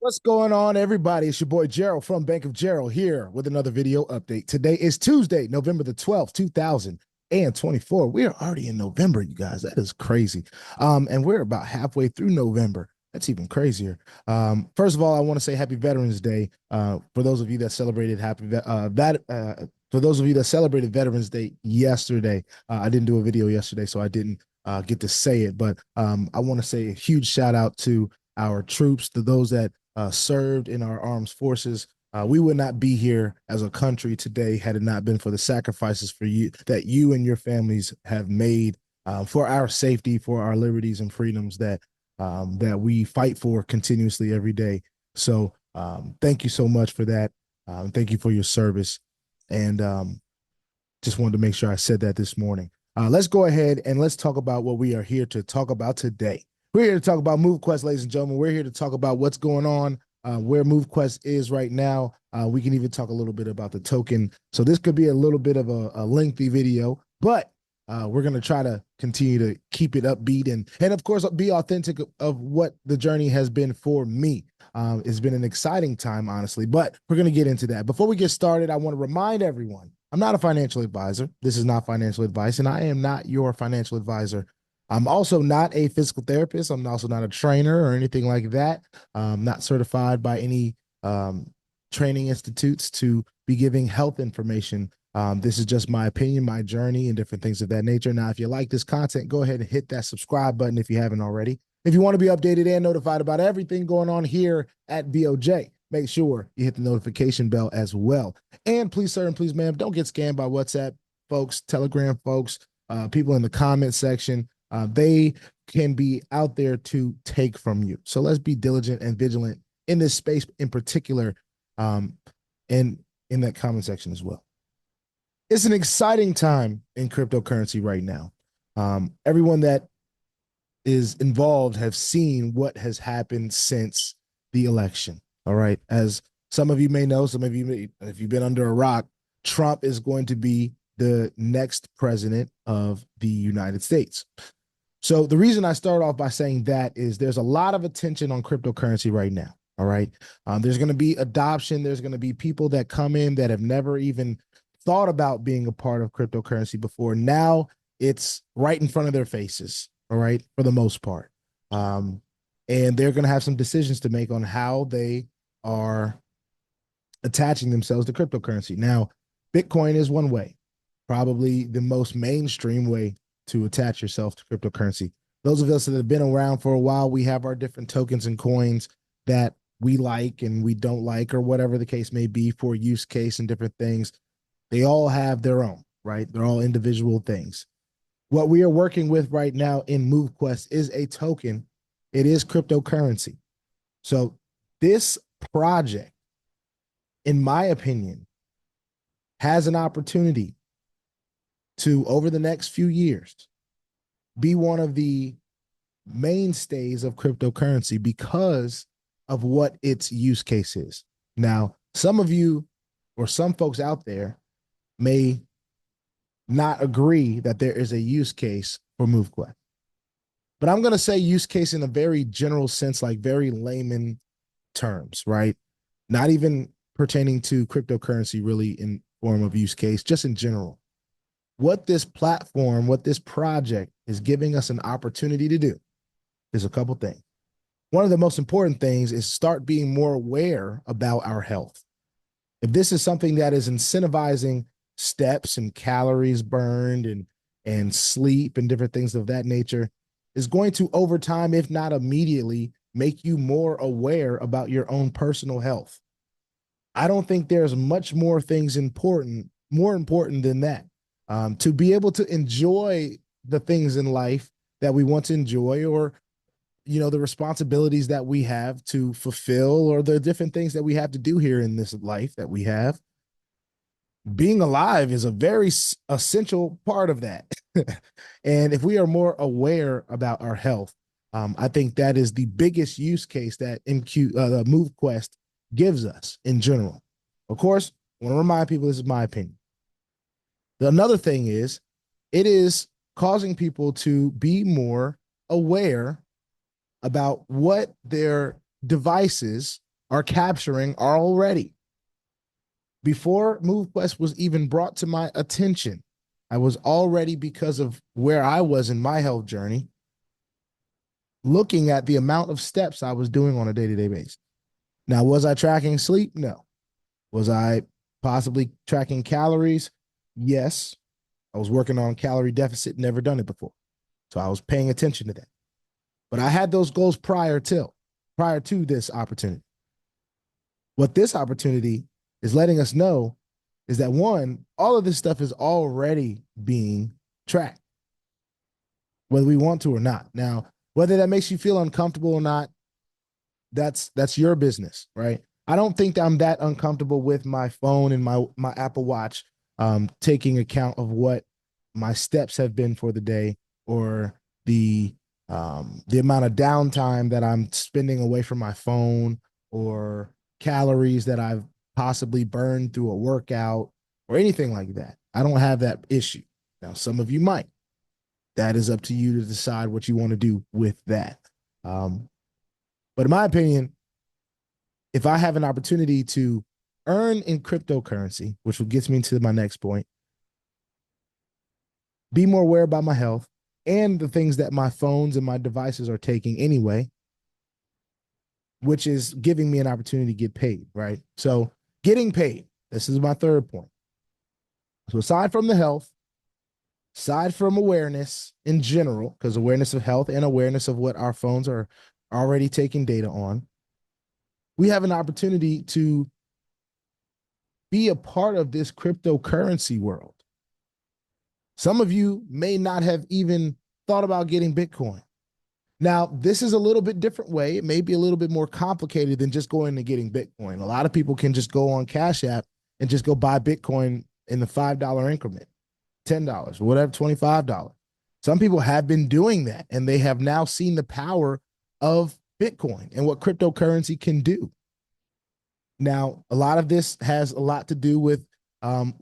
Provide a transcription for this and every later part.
What's going on, everybody? It's your boy Gerald from Bank of Gerald here with another video update. Today is Tuesday, November the 12th, 2024. We are already in November, you guys. That is crazy. And we're about halfway through November. That's even crazier. First of all, I want to say Happy Veterans Day. For those of you that celebrated for those of you that celebrated Veterans Day yesterday. I didn't do a video yesterday, so I didn't get to say it. But I want to say a huge shout out to our troops, to those that served in our armed forces. We would not be here as a country today had it not been for the sacrifices for you that you and your families have made for our safety, for our liberties and freedoms that we fight for continuously every day. So thank you so much for that. Thank you for your service. And just wanted to make sure I said that this morning. Let's go ahead and let's talk about what we are here to talk about today. We're here to talk about Movequest, ladies and gentlemen. We're here to talk about what's going on, where Movequest is right now. We can even talk a little bit about the token. So this could be a little bit of a lengthy video, but we're going to try to continue to keep it upbeat and of course, be authentic of what the journey has been for me. It's been an exciting time, honestly, but we're going to get into that. Before we get started, I want to remind everyone, I'm not a financial advisor. This is not financial advice, and I am not your financial advisor. I'm also not a physical therapist. I'm also not a trainer or anything like that. I'm not certified by any training institutes to be giving health information. This is just my opinion, my journey, and different things of that nature. Now, if you like this content, go ahead and hit that subscribe button if you haven't already. If you want to be updated and notified about everything going on here at BOJ, make sure you hit the notification bell as well. And please, sir, and please, ma'am, don't get scammed by WhatsApp folks, Telegram folks, people in the comment section. They can be out there to take from you. So let's be diligent and vigilant in this space in particular, and in that comment section as well. It's an exciting time in cryptocurrency right now. Everyone that is involved have seen what has happened since the election. All right. As some of you may know, some of you may, if you've been under a rock, Trump is going to be the next president of the United States. So the reason I start off by saying that is there's a lot of attention on cryptocurrency right now. All right. There's going to be adoption. There's going to be people that come in that have never even thought about being a part of cryptocurrency before. Now it's right in front of their faces. All right. For the most part. And they're going to have some decisions to make on how they are attaching themselves to cryptocurrency. Now, Bitcoin is one way, probably the most mainstream way to attach yourself to cryptocurrency. Those of us that have been around for a while, we have our different tokens and coins that we like and we don't like, or whatever the case may be for use case and different things. They all have their own, right? They're all individual things. What we are working with right now in Movequest is a token. It is cryptocurrency. So this project, in my opinion, has an opportunity to, over the next few years, be one of the mainstays of cryptocurrency because of what its use case is. Now, some of you or some folks out there may not agree that there is a use case for Movequest. But I'm going to say use case in a very general sense, like very layman terms, right? Not even pertaining to cryptocurrency really in form of use case, just in general. What this platform, what this project is giving us an opportunity to do is a couple things. One of the most important things is start being more aware about our health. If this is something that is incentivizing steps and calories burned and sleep and different things of that nature, is going to, over time, if not immediately, make you more aware about your own personal health. I don't think there's much more things more important than that. To be able to enjoy the things in life that we want to enjoy, or, you know, the responsibilities that we have to fulfill, or the different things that we have to do here in this life that we have. Being alive is a very essential part of that. And if we are more aware about our health, I think that is the biggest use case that the Movequest gives us in general. Of course, I want to remind people this is my opinion. Another thing is, it is causing people to be more aware about what their devices are capturing already. Before Movequest was even brought to my attention, I was already, because of where I was in my health journey, looking at the amount of steps I was doing on a day-to-day basis. Now, was I tracking sleep? No. Was I possibly tracking calories? Yes. I was working on calorie deficit, never done it before. So I was paying attention to that. But I had those goals prior to this opportunity. What this opportunity is letting us know is that, one, all of this stuff is already being tracked, whether we want to or not. Now, whether that makes you feel uncomfortable or not, that's your business, right? I don't think I'm that uncomfortable with my phone and my Apple Watch taking account of what my steps have been for the day, or the amount of downtime that I'm spending away from my phone, or calories that I've possibly burned through a workout, or anything like that. I don't have that issue. Now, some of you might. That is up to you to decide what you want to do with that. But in my opinion, if I have an opportunity to earn in cryptocurrency, which gets me to my next point, be more aware about my health and the things that my phones and my devices are taking anyway, which is giving me an opportunity to get paid, right? So getting paid, this is my third point. So aside from the health, aside from awareness in general, because awareness of health and awareness of what our phones are already taking data on, we have an opportunity to be a part of this cryptocurrency world. Some of you may not have even thought about getting Bitcoin. Now, this is a little bit different way. It may be a little bit more complicated than just going and getting Bitcoin. A lot of people can just go on Cash App and just go buy Bitcoin in the $5 increment, $10, whatever, $25. Some people have been doing that, and they have now seen the power of Bitcoin and what cryptocurrency can do. Now, a lot of this has a lot to do with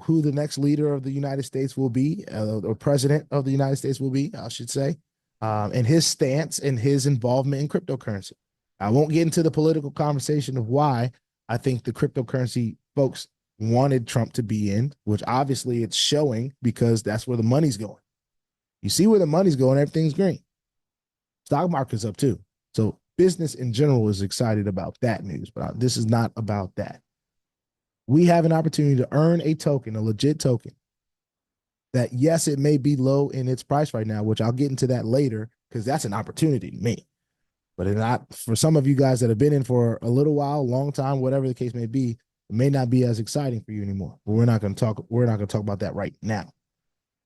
who the next leader of the United States will be, or president of the United States will be, I should say, and his stance and his involvement in cryptocurrency. I won't get into the political conversation of why I think the cryptocurrency folks wanted Trump to be in, which obviously it's showing, because that's where the money's going. You see where the money's going, everything's green. Stock market's up too. So business in general is excited about that news, but this is not about that. We have an opportunity to earn a token, a legit token, that, yes, it may be low in its price right now, which I'll get into that later, because that's an opportunity to me. But it's not for some of you guys that have been in for a little while, a long time, whatever the case may be. It may not be as exciting for you anymore. But we're not going to talk about that right now.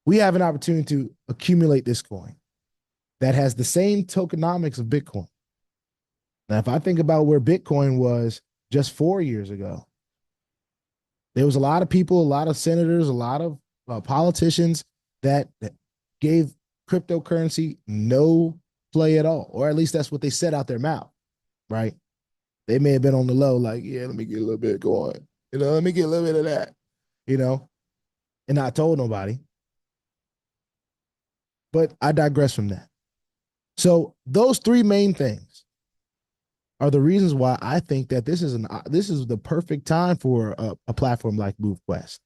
We have an opportunity to accumulate this coin that has the same tokenomics of Bitcoin. Now, if I think about where Bitcoin was just 4 years ago, there was a lot of people, a lot of senators, a lot of politicians that gave cryptocurrency no play at all, or at least that's what they said out their mouth, right? They may have been on the low, like, yeah, let me get a little bit going, let me get a little bit of that, and not told nobody. But I digress from that. So those three main things are the reasons why I think that this is the perfect time for a platform like Movequest.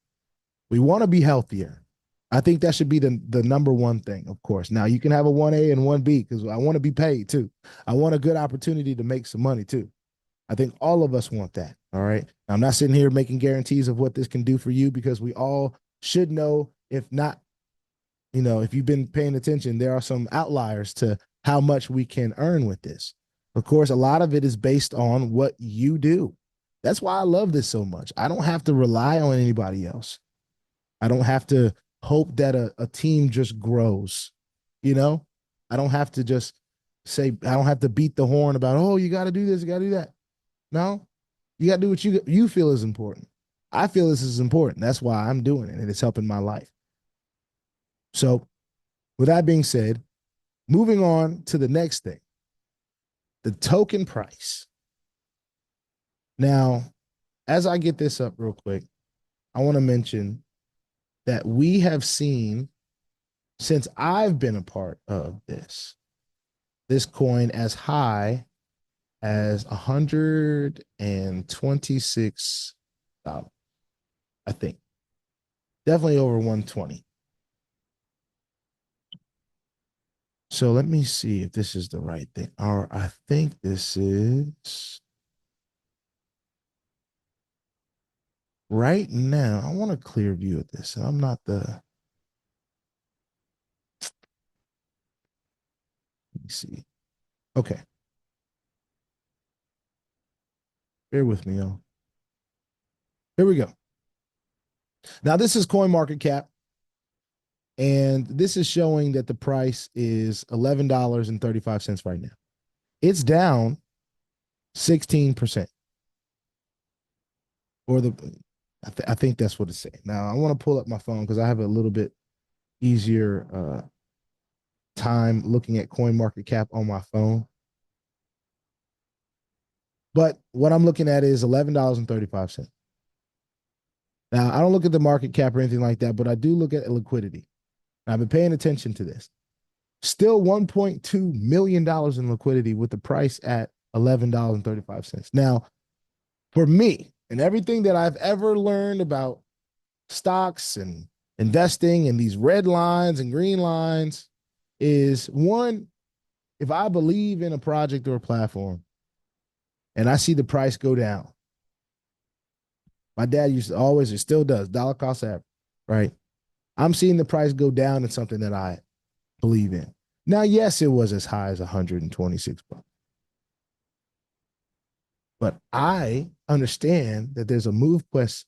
We want to be healthier. I think that should be the number one thing, of course. Now, you can have a 1A and 1B, because I want to be paid too. I want a good opportunity to make some money too. I think all of us want that, all right? Now, I'm not sitting here making guarantees of what this can do for you, because we all should know, if not, if you've been paying attention, there are some outliers to how much we can earn with this. Of course, a lot of it is based on what you do. That's why I love this so much. I don't have to rely on anybody else. I don't have to hope that a team just grows. I don't have to just say, I don't have to beat the horn about, oh, you got to do this, you got to do that. No, you got to do what you feel is important. I feel this is important. That's why I'm doing it, and it's helping my life. So with that being said, moving on to the next thing, the token price. Now, as I get this up real quick, I want to mention that we have seen, since I've been a part of this coin as high as $126, I think. Definitely over 120. So let me see if this is the right thing. Or I think this is right now. I want a clear view of this. And I'm not the, let me see. Okay. Bear with me, y'all. Here we go. Now this is CoinMarketCap. And this is showing that the price is $11.35 right now. It's down 16%. Or I think that's what it's saying. Now I want to pull up my phone because I have a little bit easier time looking at CoinMarketCap on my phone. But what I'm looking at is $11.35. Now I don't look at the market cap or anything like that, but I do look at liquidity. I've been paying attention to this. Still $1.2 million in liquidity with the price at $11.35. Now, for me and everything that I've ever learned about stocks and investing and these red lines and green lines is one, if I believe in a project or a platform and I see the price go down, my dad used to always, it still does, dollar cost average, right? I'm seeing the price go down in something that I believe in. Now, yes, it was as high as 126 bucks. But I understand that there's a Movequest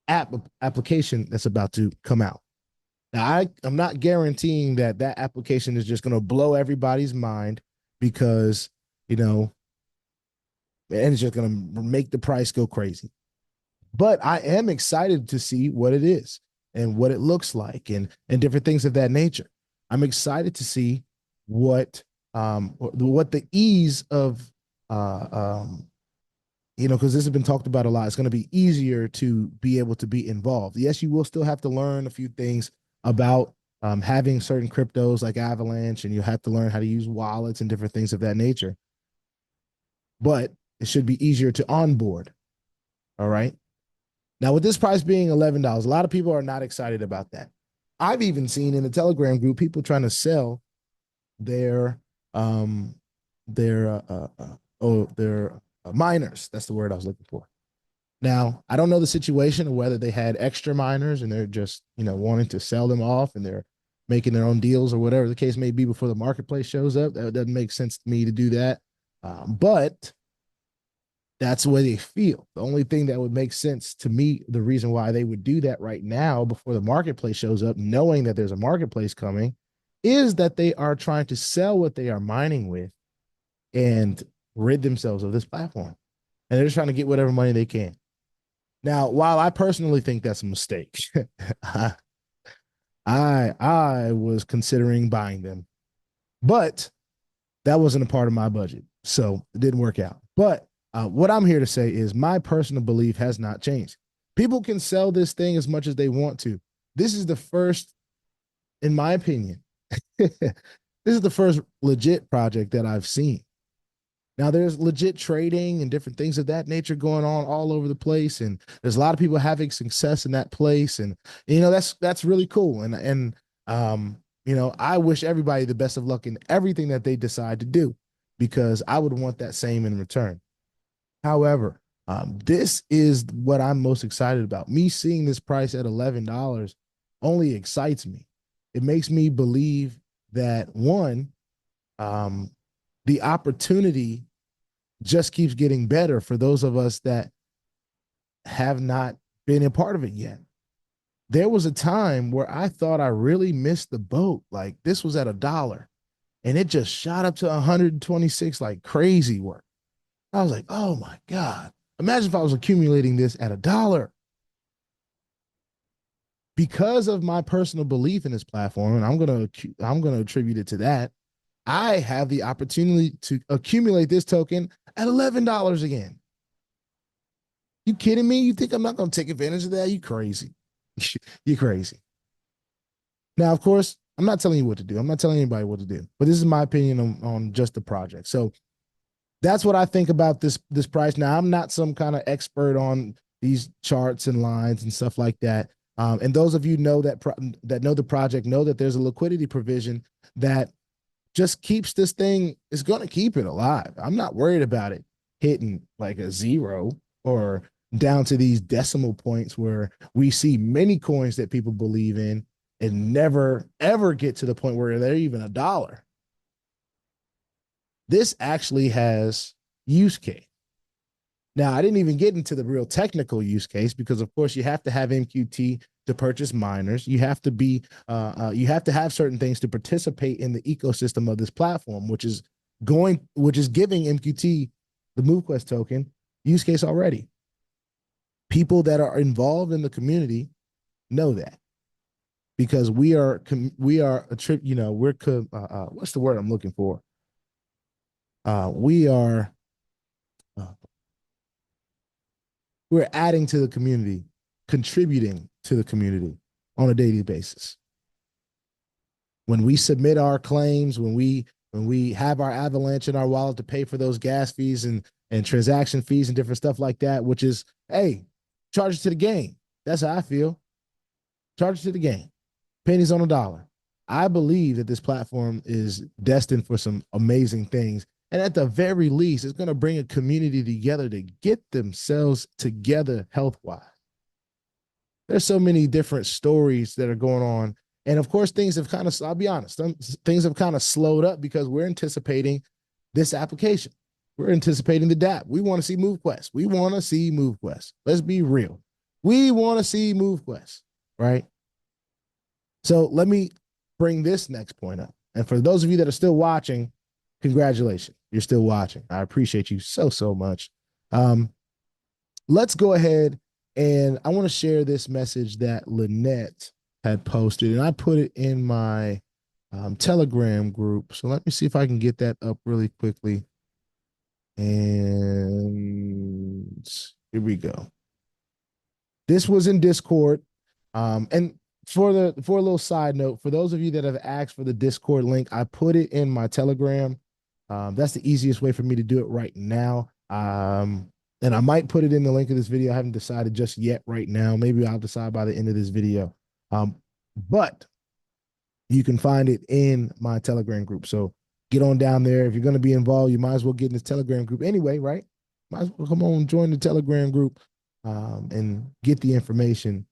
application that's about to come out. Now, I'm not guaranteeing that that application is just going to blow everybody's mind because, and it's just going to make the price go crazy. But I am excited to see what it is and what it looks like and different things of that nature. I'm excited to see what the ease of because this has been talked about a lot. It's going to be easier to be able to be involved. Yes, you will still have to learn a few things about having certain cryptos like Avalanche, and you have to learn how to use wallets and different things of that nature. But it should be easier to onboard. All right. Now, with this price being $11, a lot of people are not excited about that. I've even seen in the Telegram group people trying to sell their miners. That's the word I was looking for. Now, I don't know the situation of whether they had extra miners and they're just wanting to sell them off and they're making their own deals or whatever the case may be before the marketplace shows up. That doesn't make sense to me to do that. But that's the way they feel. The only thing that would make sense to me, the reason why they would do that right now before the marketplace shows up, knowing that there's a marketplace coming, is that they are trying to sell what they are mining with and rid themselves of this platform. And they're just trying to get whatever money they can. Now, while I personally think that's a mistake, I was considering buying them, but that wasn't a part of my budget. So it didn't work out. But what I'm here to say is my personal belief has not changed. People can sell this thing as much as they want to. This is the first, in my opinion, this is the first legit project that I've seen. Now, there's legit trading and different things of that nature going on all over the place. And there's a lot of people having success in that place. And, that's really cool. And I wish everybody the best of luck in everything that they decide to do, because I would want that same in return. However, this is what I'm most excited about. Me seeing this price at $11 only excites me. It makes me believe that, one, the opportunity just keeps getting better for those of us that have not been a part of it yet. There was a time where I thought I really missed the boat. Like, this was at $1 and it just shot up to 126 like crazy work. I was like, oh my God. Imagine if I was accumulating this at $1. Because of my personal belief in this platform, and I'm gonna attribute it to that, I have the opportunity to accumulate this token at $11 again. You kidding me? You think I'm not gonna take advantage of that? You crazy. You're crazy. Now, of course, I'm not telling you what to do. I'm not telling anybody what to do, but this is my opinion on just the project. So That's what I think about this price. Now, I'm not some kind of expert on these charts and lines and stuff like that. And those of you know that know the project know that there's a liquidity provision that just keeps this thing, is going to keep it alive. I'm not worried about it hitting like a zero or down to these decimal points where we see many coins that people believe in and never ever get to the point where they're even a dollar. This actually has use case. Now, I didn't even get into the real technical use case because, of course, you have to have MQT to purchase miners. You have to you have to have certain things to participate in the ecosystem of this platform, which is giving MQT the Movequest token use case already. People that are involved in the community know that because we're what's the word I'm looking for? We're adding to the community, contributing to the community on a daily basis. When we submit our claims, when we have our avalanche in our wallet to pay for those gas fees and transaction fees and different stuff like that, which is, hey, charge it to the game. That's how I feel. Charge it to the game. Pennies on a dollar. I believe that this platform is destined for some amazing things. And at the very least, it's going to bring a community together to get themselves together health-wise. There's so many different stories that are going on. And of course, things have kind of, I'll be honest, things have kind of slowed up because we're anticipating this application. We're anticipating the DApp. We want to see Movequest. We want to see Movequest. Let's be real. We want to see Movequest, right? So let me bring this next point up. And for those of you that are still watching, congratulations. You're still watching. I appreciate you so, so much. Let's go ahead and I want to share this message that Lynette had posted, and I put it in my Telegram group. So let me see if I can get that up really quickly. And here we go. This was in Discord. And for a little side note, for those of you that have asked for the Discord link, I put it in my Telegram. That's the easiest way for me to do it right now. And I might put it in the link of this video. I haven't decided just yet right now. Maybe I'll decide by the end of this video. But you can find it in my Telegram group. So get on down there. If you're going to be involved, you might as well get in this Telegram group anyway, right? Might as well come on, join the Telegram group and get the information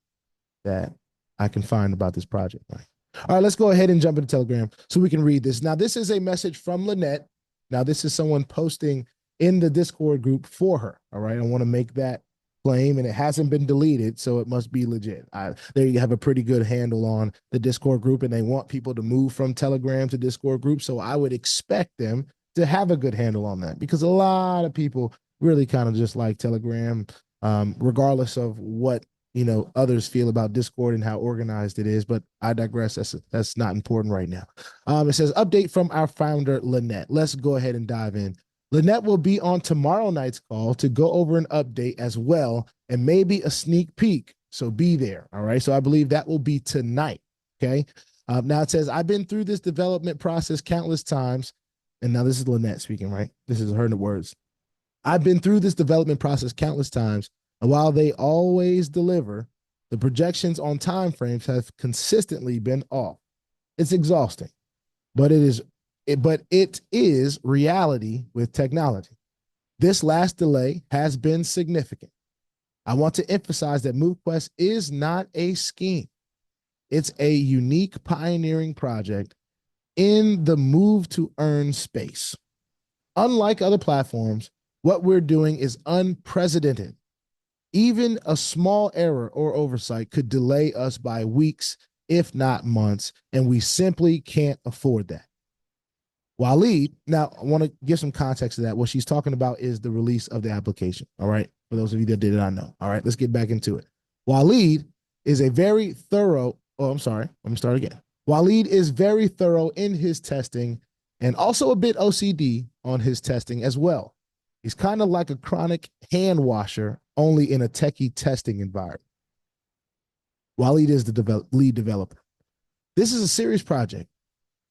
that I can find about this project, right? All right, let's go ahead and jump into Telegram so we can read this. Now, this is a message from Lynette. Now, this is someone posting in the Discord group for her, all right? I want to make that claim, and it hasn't been deleted, so it must be legit. There you have a pretty good handle on the Discord group, and they want people to move from Telegram to Discord group, so I would expect them to have a good handle on that because a lot of people really kind of just like Telegram, regardless of what others feel about Discord and how organized it is, but I digress. That's not important right now. It says, update from our founder, Lynette. Let's go ahead and dive in. Lynette will be on tomorrow night's call to go over an update as well and maybe a sneak peek. So be there. All right. So I believe that will be tonight. Okay. Now it says, I've been through this development process countless times. And now this is Lynette speaking, right? This is her words. I've been through this development process countless times. And while they always deliver, the projections on timeframes have consistently been off. It's exhausting, but it is reality with technology. This last delay has been significant. I want to emphasize that Movequest is not a scheme. It's a unique pioneering project in the move to earn space. Unlike other platforms, what we're doing is unprecedented. Even a small error or oversight could delay us by weeks, if not months, and we simply can't afford that. Waleed, now I want to give some context to that. What she's talking about is the release of the application, all right? For those of you that did not know, all right, let's get back into it. Waleed is a very thorough, let me start again. Waleed is very thorough in his testing and also a bit OCD on his testing as well. He's kind of like a chronic hand washer, only in a techie testing environment. Waleed is the lead developer. This is a serious project.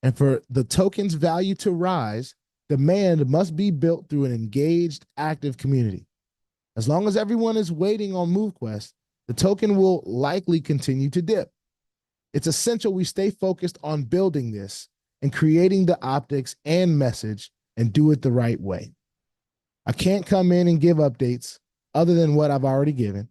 And for the token's value to rise, Demand must be built through an engaged, active community. As long as everyone is waiting on Movequest, the token will likely continue to dip. It's essential we stay focused on building this and creating the optics and message and do it the right way. I can't come in and give updates other than what I've already given.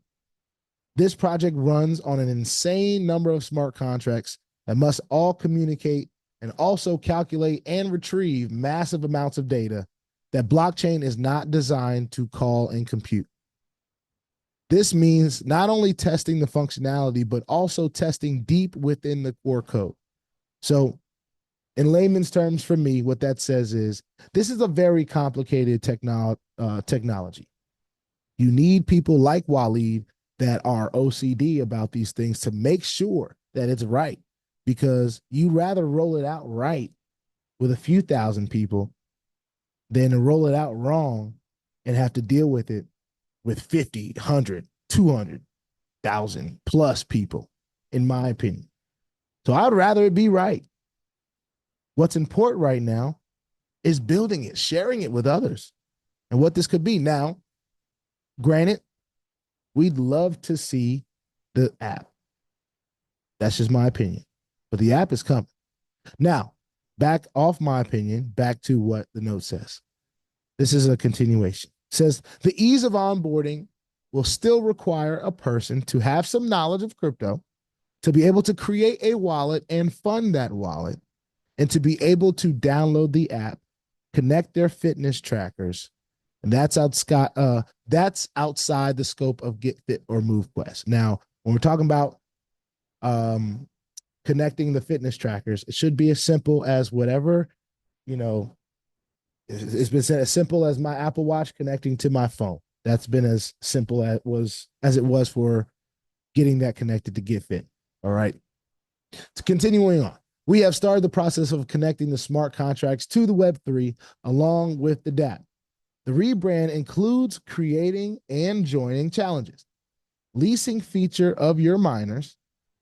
This project runs on an insane number of smart contracts that must all communicate and also calculate and retrieve massive amounts of data that blockchain is not designed to call and compute. This means not only testing the functionality, but also testing deep within the core code. So in layman's terms, for me, what that says is this is a very complicated technology. You need people like Waleed that are OCD about these things to make sure that it's right, because you'd rather roll it out right with a few thousand people than to roll it out wrong and have to deal with it with 50, 100, 200,000 plus people, in my opinion. So I'd rather it be right. What's important right now is building it, sharing it with others, and what this could be. Now, granted, we'd love to see the app. That's just my opinion. But the app is coming. Now, back off my opinion, back to what the note says. This is a continuation. It says the ease of onboarding will still require a person to have some knowledge of crypto, to be able to create a wallet and fund that wallet, and to be able to download the app, connect their fitness trackers. And that's outside the scope of GetFit or Movequest. Now, when we're talking about connecting the fitness trackers, it should be as simple as whatever, it's been said, as simple as my Apple Watch connecting to my phone. That's been as simple as it was for getting that connected to GetFit. All right. So continuing on, we have started the process of connecting the smart contracts to the Web3 along with the dApp. The rebrand includes creating and joining challenges, leasing feature of your miners,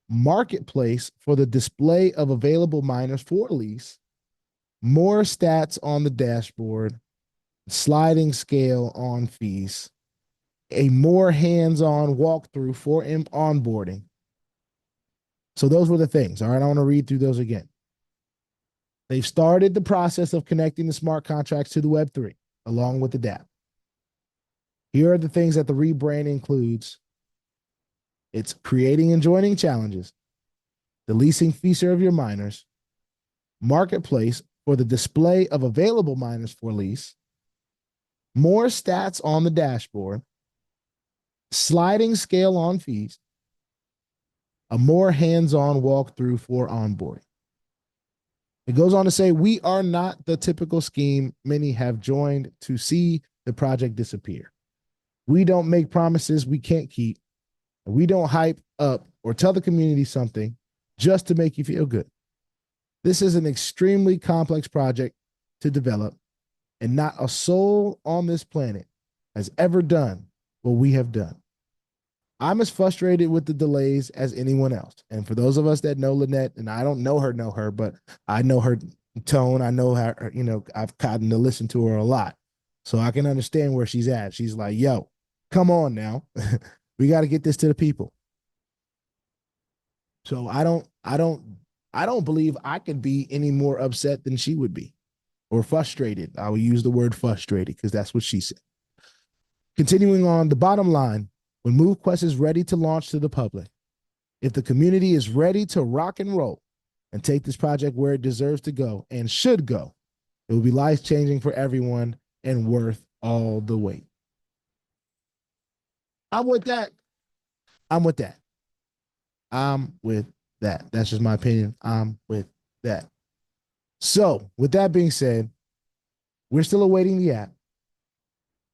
marketplace for the display of available miners for lease, more stats on the dashboard, sliding scale on fees, a more hands-on walkthrough for onboarding. So those were the things. All right, I want to read through those again. They've started the process of connecting the smart contracts to the Web3 along with the dApp. Here are the things that the rebrand includes. It's creating and joining challenges, the leasing feature of your miners, marketplace for the display of available miners for lease, more stats on the dashboard, sliding scale on fees, a more hands-on walkthrough for onboarding. It goes on to say, we are not the typical scheme many have joined to see the project disappear. We don't make promises we can't keep. We don't hype up or tell the community something just to make you feel good. This is an extremely complex project to develop, and not a soul on this planet has ever done what we have done. I'm as frustrated with the delays as anyone else. And for those of us that know Lynette, and I don't know her, but I know her tone. I know her, I've gotten to listen to her a lot. So I can understand where she's at. She's like, yo, come on now. We got to get this to the people. So I don't believe I could be any more upset than she would be, or frustrated. I will use the word frustrated because that's what she said. Continuing on, the bottom line, when Movequest is ready to launch to the public, if the community is ready to rock and roll and take this project where it deserves to go and should go, it will be life-changing for everyone and worth all the wait. I'm with that. I'm with that. I'm with that. That's just my opinion. I'm with that. So, with that being said, we're still awaiting the app.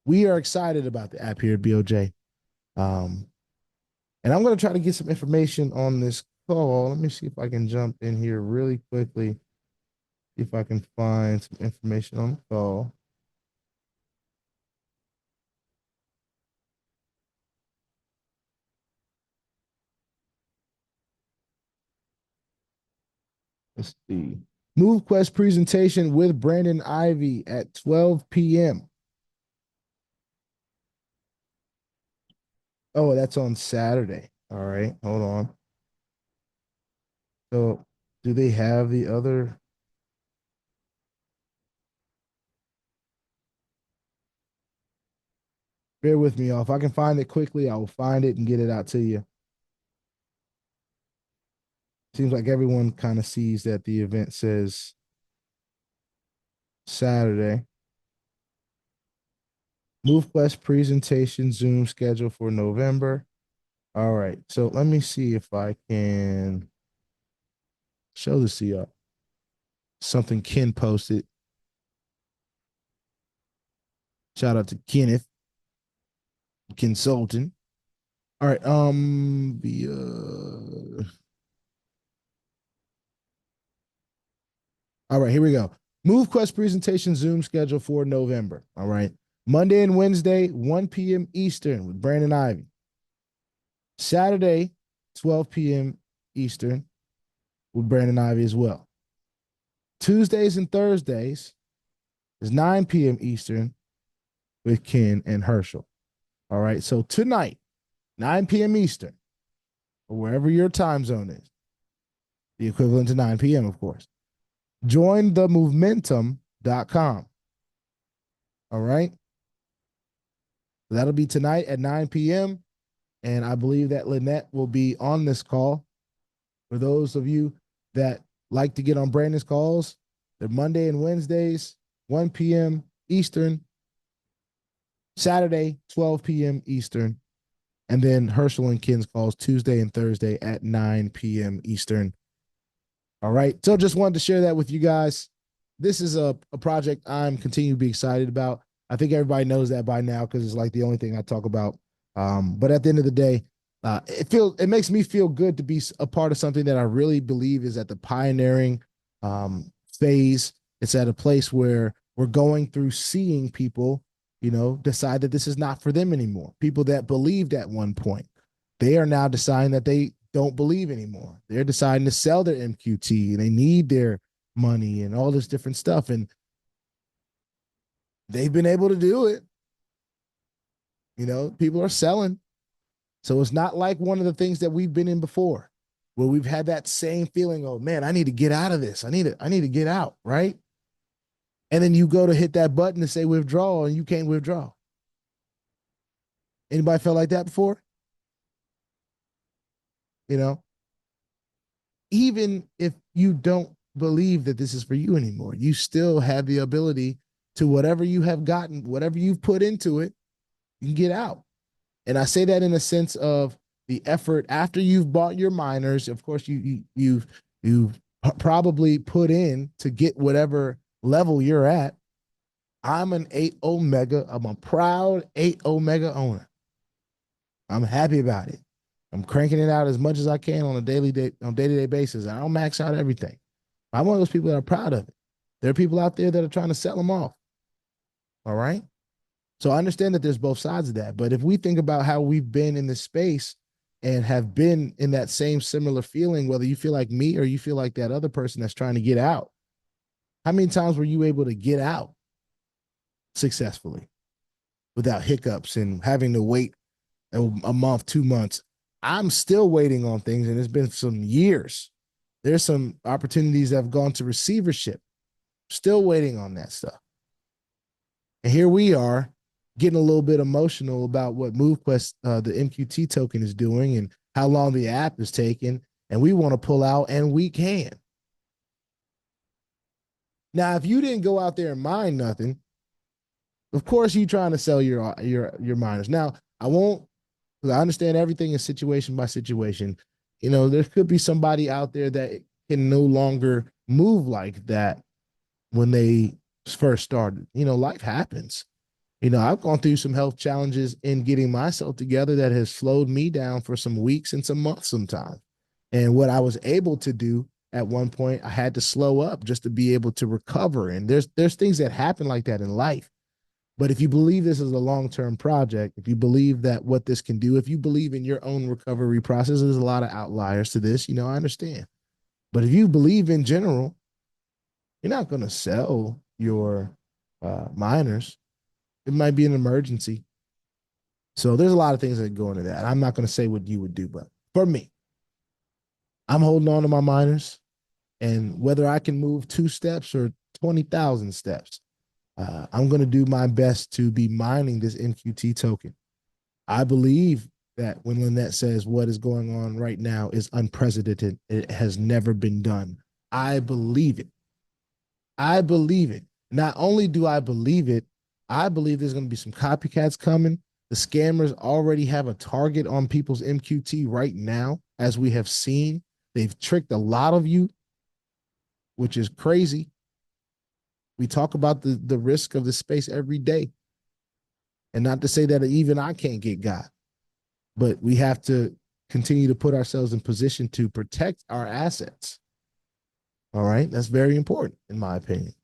We are excited about the app here at BOJ. And I'm going to try to get some information on this call. Let me see if I can jump in here really quickly. See if I can find some information on the call. Let's see. Movequest presentation with Brandon Ivy at 12 p.m. Oh, that's on Saturday. All right, hold on. So, do they have the other? Bear with me, y'all. If I can find it quickly, I will find it and get it out to you. Seems like everyone kind of sees that the event says Saturday. Movequest presentation Zoom schedule for November. All right. So let me see if I can show this to you. Something Ken posted. Shout out to Kenneth Consultant. All right. All right, here we go. Movequest presentation Zoom schedule for November. All right. Monday and Wednesday, 1 p.m. Eastern with Brandon Ivy. Saturday, 12 p.m. Eastern with Brandon Ivy as well. Tuesdays and Thursdays is 9 p.m. Eastern with Ken and Herschel. All right. So tonight, 9 p.m. Eastern, or wherever your time zone is, the equivalent to 9 p.m., of course. Join the momentum.com. All right. That'll be tonight at 9 p.m. And I believe that Lynette will be on this call. For those of you that like to get on Brandon's calls, they're Monday and Wednesdays, 1 p.m. Eastern, Saturday, 12 p.m. Eastern, and then Herschel and Ken's calls Tuesday and Thursday at 9 p.m. Eastern. All right. So just wanted to share that with you guys. This is a project I'm continuing to be excited about. I think everybody knows that by now because it's like the only thing I talk about. But at the end of the day, it makes me feel good to be a part of something that I really believe is at the pioneering phase. It's at a place where we're going through seeing people, decide that this is not for them anymore. People that believed at one point, they are now deciding that they don't believe anymore. They're deciding to sell their MQT and they need their money and all this different stuff. And they've been able to do it. People are selling. So it's not like one of the things that we've been in before where we've had that same feeling, oh man, I need to get out of this. I need to get out, right? And then you go to hit that button to say withdraw and you can't withdraw. Anybody felt like that before? Even if you don't believe that this is for you anymore, you still have the ability to whatever you have gotten, whatever you've put into it, you can get out. And I say that in a sense of the effort after you've bought your miners. Of course, you've probably put in to get whatever level you're at. I'm an 8 Omega. I'm a proud 8 Omega owner. I'm happy about it. I'm cranking it out as much as I can on a day-to-day basis. I don't max out everything. I'm one of those people that are proud of it. There are people out there that are trying to sell them off. All right. So I understand that there's both sides of that. But if we think about how we've been in this space and have been in that same similar feeling, whether you feel like me or you feel like that other person that's trying to get out, how many times were you able to get out successfully without hiccups and having to wait a month, 2 months? I'm still waiting on things, and it's been some years. There's some opportunities that have gone to receivership. Still waiting on that stuff. And here we are getting a little bit emotional about what Movequest, the MQT token, is doing and how long the app is taking. And we want to pull out, and we can. Now, if you didn't go out there and mine nothing, of course you're trying to sell your miners. Now, I won't, because I understand everything is situation by situation. There could be somebody out there that can no longer move like that when they first started. Life happens. I've gone through some health challenges in getting myself together that has slowed me down for some weeks and some months sometimes. And what I was able to do at one point, I had to slow up just to be able to recover. And there's things that happen like that in life. But if you believe this is a long-term project, if you believe that what this can do, if you believe in your own recovery process, there's a lot of outliers to this, I understand. But if you believe in general, You're not going to sell your miners. It might be an emergency. So there's a lot of things that go into that. I'm not going to say what you would do, but for me, I'm holding on to my miners, and whether I can move 2 steps or 20,000 steps, I'm going to do my best to be mining this MQT token. I believe that when Lynette says what is going on right now is unprecedented, it has never been done. I believe it. I believe it. Not only do I believe it, I believe there's going to be some copycats coming. The scammers already have a target on people's MQT right now, as we have seen. They've tricked a lot of you, which is crazy. We talk about the risk of the space every day. And not to say that even I can't get got, but we have to continue to put ourselves in position to protect our assets. All right. That's very important, in my opinion.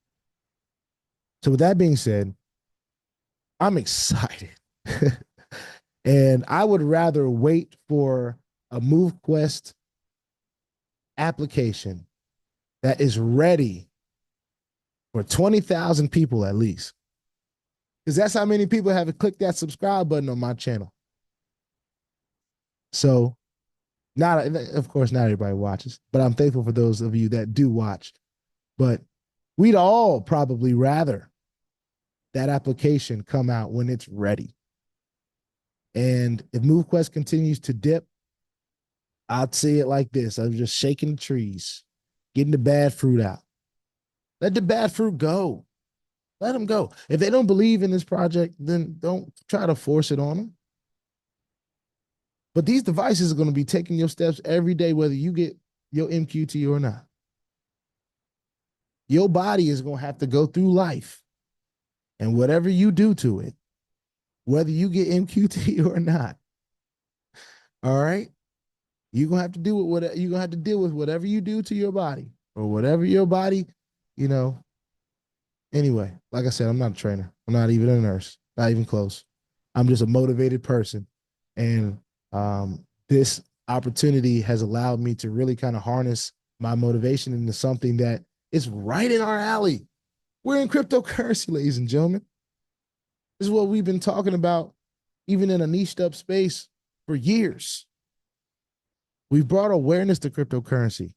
So with that being said, I'm excited. And I would rather wait for a Movequest application that is ready for 20,000 people at least. Because that's how many people have clicked that subscribe button on my channel. So, of course, not everybody watches, but I'm thankful for those of you that do watch. But we'd all probably rather that application come out when it's ready. And if Movequest continues to dip, I'd say it like this. I'm just shaking the trees, getting the bad fruit out. Let the bad fruit go. Let them go. If they don't believe in this project, then don't try to force it on them. But these devices are going to be taking your steps every day, whether you get your MQT or not. Your body is going to have to go through life. And whatever you do to it, whether you get MQT or not, all right, you're going to have to do what you're going to have to deal with whatever you do to your body, or whatever your body, Anyway, like I said, I'm not a trainer. I'm not even a nurse, not even close. I'm just a motivated person. And this opportunity has allowed me to really kind of harness my motivation into something that is right in our alley. We're in cryptocurrency, ladies and gentlemen. This is what we've been talking about, even in a niched up space, for years. We've brought awareness to cryptocurrency.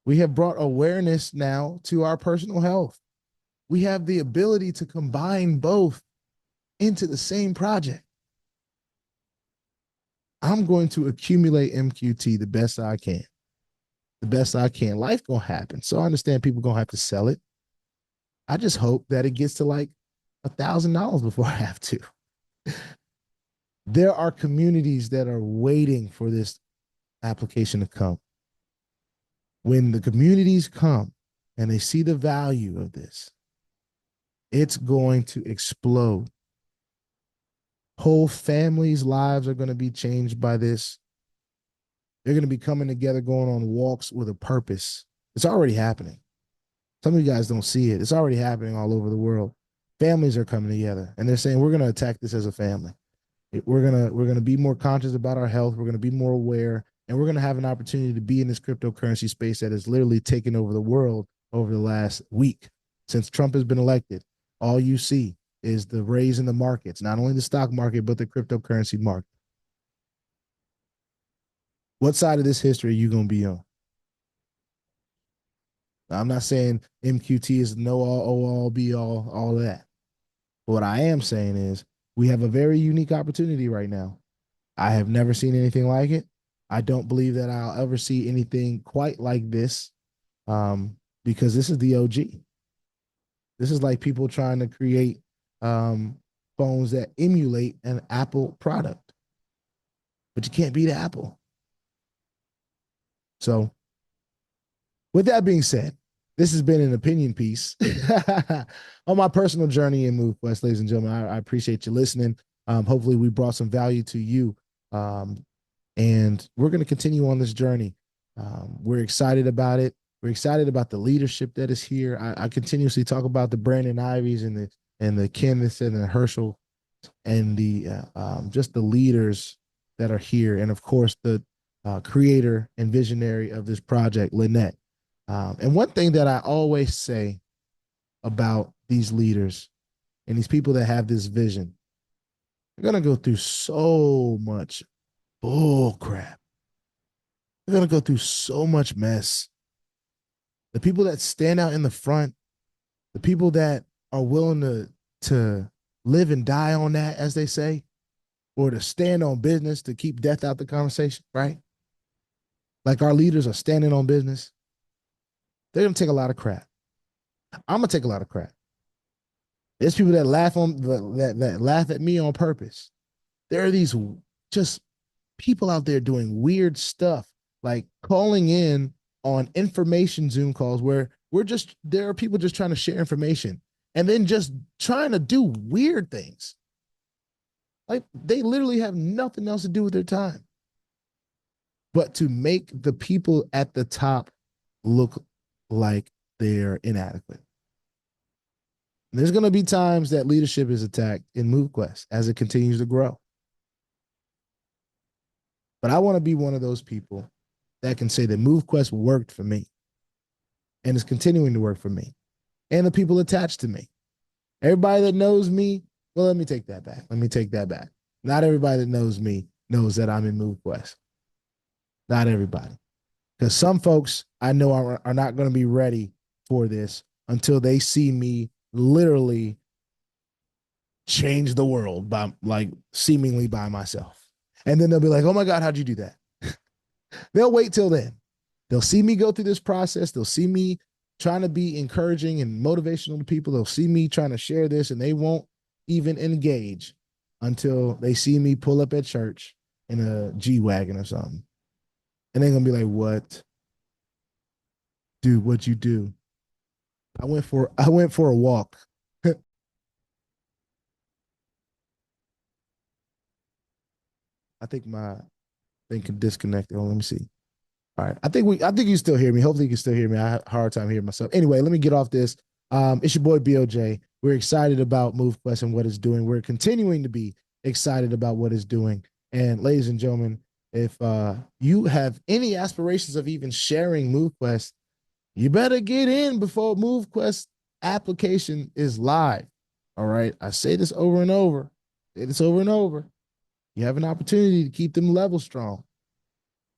We have brought awareness now to our personal health. We have the ability to combine both into the same project. I'm going to accumulate MQT the best I can. The best I can. Life gonna happen. So I understand people gonna have to sell it. I just hope that it gets to like $1,000 before I have to. There are communities that are waiting for this application to come. When the communities come and they see the value of this, it's going to explode. Whole families' lives are going to be changed by this. They're going to be coming together, going on walks with a purpose. It's already happening. Some of you guys don't see it. It's already happening all over the world. Families are coming together, and they're saying, we're going to attack this as a family. We're going to be more conscious about our health. We're going to be more aware, and we're going to have an opportunity to be in this cryptocurrency space that has literally taken over the world over the last week since Trump has been elected. All you see is the raise in the markets, not only the stock market, but the cryptocurrency market. What side of this history are you going to be on? Now, I'm not saying MQT is no all, be all of that. But what I am saying is we have a very unique opportunity right now. I have never seen anything like it. I don't believe that I'll ever see anything quite like this, because this is the OG. This is like people trying to create phones that emulate an Apple product, but you can't beat Apple. So with that being said, this has been an opinion piece on my personal journey in Movequest, ladies and gentlemen. I appreciate you listening. Hopefully we brought some value to you. And we're going to continue on this journey. We're excited about it. We're excited about the leadership that is here. I continuously talk about the Brandon Ivies and the Kenneth and the Herschel and the just the leaders that are here. And of course, the creator and visionary of this project, Lynette. And one thing that I always say about these leaders and these people that have this vision. They're going to go through so much bull crap. They're going to go through so much mess. The people that stand out in the front, the people that are willing to live and die on that, as they say, or to stand on business to keep death out the conversation, right? Like our leaders are standing on business. They're going to take a lot of crap. I'm going to take a lot of crap. There's people that that laugh at me on purpose. There are these just people out there doing weird stuff, like calling in on information Zoom calls where there are people just trying to share information and then just trying to do weird things. Like they literally have nothing else to do with their time but to make the people at the top look like they're inadequate. And there's going to be times that leadership is attacked in Movequest as it continues to grow. But I want to be one of those people that can say that Movequest worked for me and is continuing to work for me and the people attached to me. Everybody that knows me, well, let me take that back. Not everybody that knows me knows that I'm in Movequest. Not everybody. Because some folks I know are not going to be ready for this until they see me literally change the world by like seemingly by myself. And then they'll be like, oh my God, how'd you do that? They'll wait till then. They'll see me go through this process. They'll see me trying to be encouraging and motivational to people. They'll see me trying to share this and they won't even engage until they see me pull up at church in a G-Wagon or something. And they're going to be like, what? Dude, what'd you do? I went for a walk. I think my thing can disconnect. Oh, let me see. All right. I think you still hear me. Hopefully you can still hear me. I have a hard time hearing myself. Anyway, let me get off this. It's your boy BOJ. We're excited about Movequest and what it's doing. We're continuing to be excited about what it's doing. And ladies and gentlemen, if you have any aspirations of even sharing Movequest, you better get in before Movequest application is live. All right. I say this over and over. You have an opportunity to keep them levels strong.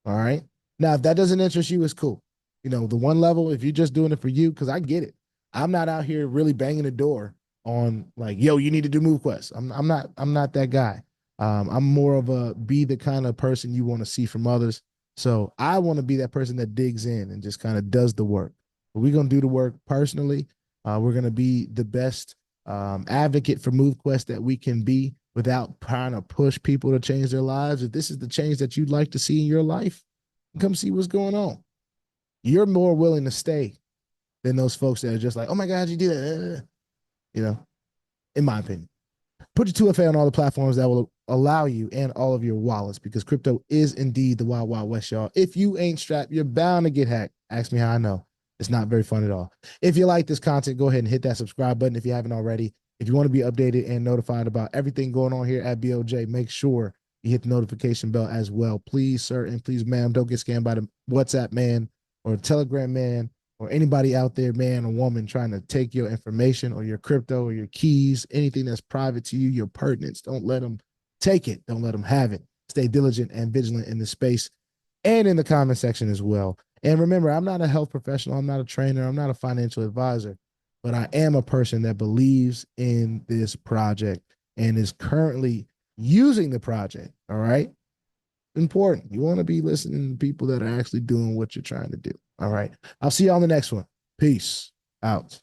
All right. Now, if that doesn't interest you, it's cool. You know, the one level, if you're just doing it for you, because I get it. I'm not out here really banging the door on like, yo, you need to do Movequest. I'm not that guy. I'm more of a be the kind of person you want to see from others. So I want to be that person that digs in and just kind of does the work. But we're going to do the work personally. We're going to be the best advocate for Movequest that we can be without trying to push people to change their lives. If this is the change that you'd like to see in your life, come see what's going on. You're more willing to stay than those folks that are just like, oh my God, you do that. You know, in my opinion. Put your 2FA on all the platforms that will allow you and all of your wallets because crypto is indeed the wild, wild west, y'all. If you ain't strapped, you're bound to get hacked. Ask me how I know. It's not very fun at all. If you like this content, go ahead and hit that subscribe button if you haven't already. If you want to be updated and notified about everything going on here at BOJ, make sure you hit the notification bell as well. Please, sir, and please, ma'am, don't get scammed by the WhatsApp man or Telegram man or anybody out there, man or woman, trying to take your information or your crypto or your keys, anything that's private to you, your pertinence. Don't let them take it. Don't let them have it. Stay diligent and vigilant in the space and in the comment section as well. And remember, I'm not a health professional. I'm not a trainer. I'm not a financial advisor, but I am a person that believes in this project and is currently using the project. All right. Important. You want to be listening to people that are actually doing what you're trying to do. All right. I'll see you on the next one. Peace out.